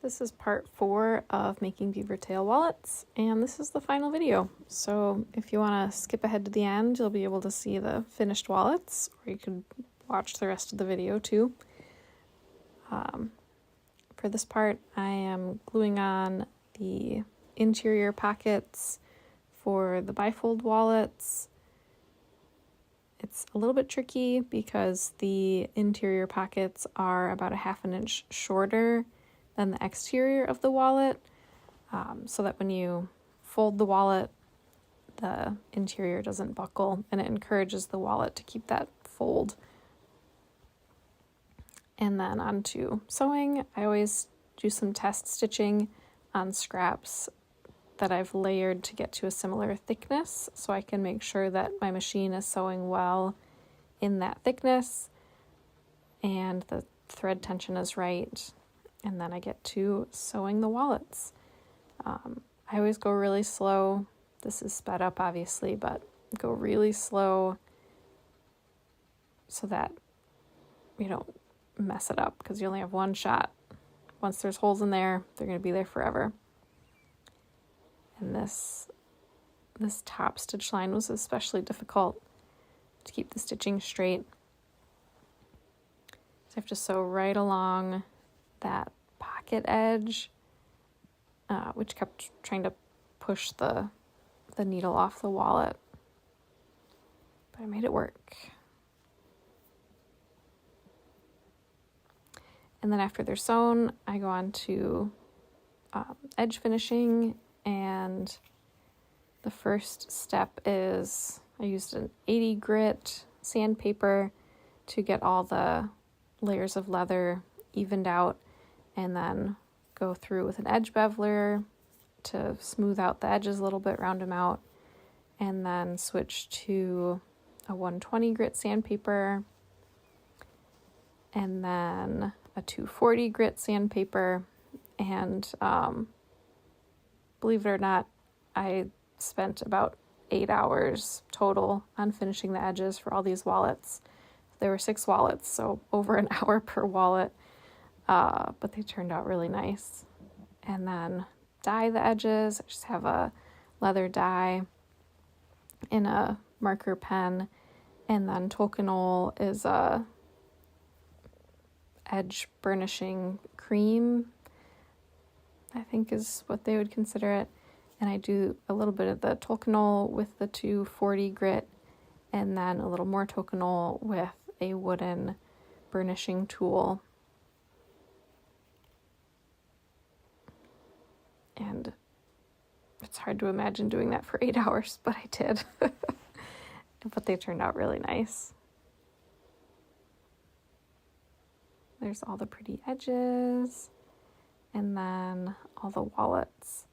This is part 4 of making beaver tail wallets, and this is the final video. So if you want to skip ahead to the end, you'll be able to see the finished wallets, or you could watch the rest of the video too. For this part, I am gluing on the interior pockets for the bifold wallets. It's a little bit tricky because the interior pockets are about 1/2 inch shorter than the exterior of the wallet, so that when you fold the wallet, the interior doesn't buckle, and it encourages the wallet to keep that fold. And then onto sewing. I always do some test stitching on scraps that I've layered to get to a similar thickness, so I can make sure that my machine is sewing well in that thickness and the thread tension is right. And then I get to sewing the wallets. I always go really slow. This is sped up obviously, but go really slow so that you don't mess it up, because you only have one shot. Once there's holes in there, they're going to be there forever. And this top stitch line was especially difficult to keep the stitching straight. So I have to sew right along that pocket edge, which kept trying to push the needle off the wallet. But I made it work. And then after they're sewn, I go on to edge finishing, and the first step is I used an 80 grit sandpaper to get all the layers of leather evened out, and then go through with an edge beveler to smooth out the edges a little bit, round them out, and then switch to a 120 grit sandpaper, and then a 240 grit sandpaper. And believe it or not, I spent about 8 hours total on finishing the edges for all these wallets. There were 6 wallets, so over an hour per wallet, but they turned out really nice. And then dye the edges. I just have a leather dye in a marker pen, and then Tokenol is a edge burnishing cream, I think is what they would consider it. And I do a little bit of the Tokenol with the 240 grit, and then a little more Tokenol with a wooden burnishing tool. And it's hard to imagine doing that for 8 hours, but I did. But they turned out really nice. There's all the pretty edges, and then all the wallets.